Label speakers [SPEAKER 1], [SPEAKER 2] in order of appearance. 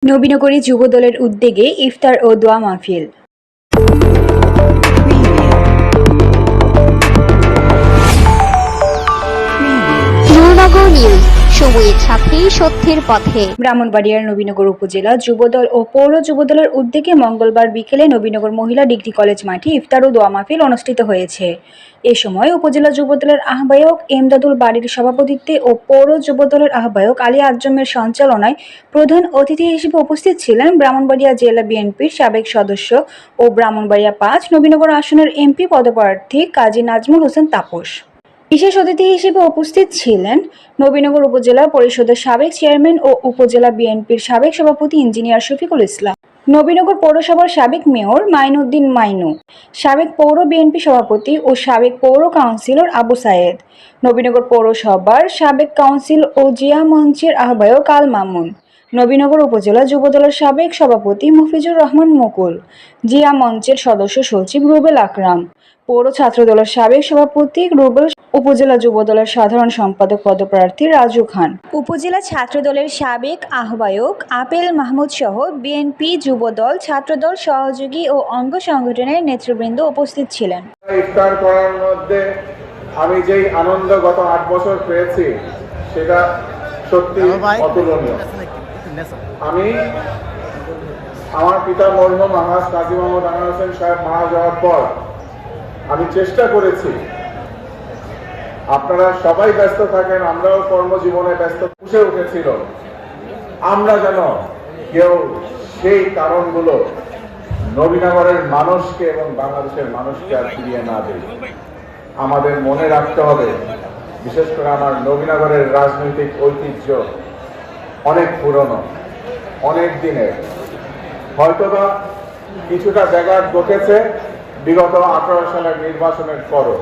[SPEAKER 1] নবীনগরে যুবদলের উদ্যোগে ইফতার ও দোয়া মাহফিল।
[SPEAKER 2] নূরনগর নিউজ, সময়ের সাথে সত্যের পথে।
[SPEAKER 1] ব্রাহ্মণবাড়িয়ার নবীনগর উপজেলা যুবদল ও পৌর যুবদলের উদ্যোগে মঙ্গলবার বিকেলে নবীনগর মহিলা ডিগ্রি কলেজ মাঠে ইফতার ও দোয়া মাহফিল অনুষ্ঠিত হয়েছে। এ সময় উপজেলা যুবদলের আহ্বায়ক এমদাদুল বাড়ির সভাপতিত্বে ও পৌর যুবদলের আহ্বায়ক আলী আজমের সঞ্চালনায় প্রধান অতিথি হিসেবে উপস্থিত ছিলেন ব্রাহ্মণবাড়িয়া জেলা বিএনপির সাবেক সদস্য ও ব্রাহ্মণবাড়িয়া ৫ নবীনগর আসনের এমপি পদপ্রার্থী কাজী নাজমুল হোসেন তাপস। বিশেষ অতিথি হিসেবে উপস্থিত ছিলেন নবীনগর উপজেলা পরিষদের সাবেক চেয়ারম্যান ও উপজেলা বিএনপির সাবেক সভাপতি ইঞ্জিনিয়ার শফিকুল ইসলাম, নবীনগর পৌরসভার সাবেক মেয়র মাইনুদ্দিন মাইনু, সাবেক পৌর বিএনপি সভাপতি ও সাবেক পৌর কাউন্সিলর আবু সায়েদ, নবীনগর পৌরসভার সাবেক কাউন্সিল ও জিয়া মঞ্চের আহ্বায়ক আল মামুন, নবীনগর উপজেলা যুবদলের সাবেক সভাপতি মফিজুর রহমান মুকুল, জিয়া মঞ্চের সদস্য সচিব রুবেল আকরাম, পৌর ছাত্রদলের সাবেক সভাপতি রুবেল, উপজেলা যুবদলের সাধারণ সম্পাদক পদপ্রার্থী রাজু খান, উপজেলা ছাত্রদলের সাবেক আহ্বায়ক আপেল মাহমুদ সহ বিএনপি, যুবদল, ছাত্রদল, সহযোগী ও অঙ্গ সংগঠনের নেতৃবৃন্দ উপস্থিত ছিলেন।
[SPEAKER 3] ইফতার করার মধ্যে আমি যেই আনন্দ গত ৮ বছর পেয়েছি সেটা সত্যি অতুলনীয়। আমি আমার পিতা মরহুম আলহাজ কাজী মোহাম্মদ আনোয়ার হোসেন সাহেব মারা যাওয়ার পর আমি চেষ্টা করেছি, আপনারা সবাই ব্যস্ত থাকেন, আমরাও কর্মজীবনে ব্যস্ত, ফুসে উঠেছিল আমরা যেন কেউ সেই কারণগুলো নবীনগরের মানুষকে এবং বাংলাদেশের মানুষকে আর ফিরিয়ে না দেয়। আমাদের মনে রাখতে হবে, বিশেষ করে আমার নবীনগরের রাজনৈতিক ঐতিহ্য অনেক পুরনো, অনেক দিনের, হয়তোবা কিছুটা জায়গা ঘটেছে বিগত 18 সালের নির্বাচনের পরও।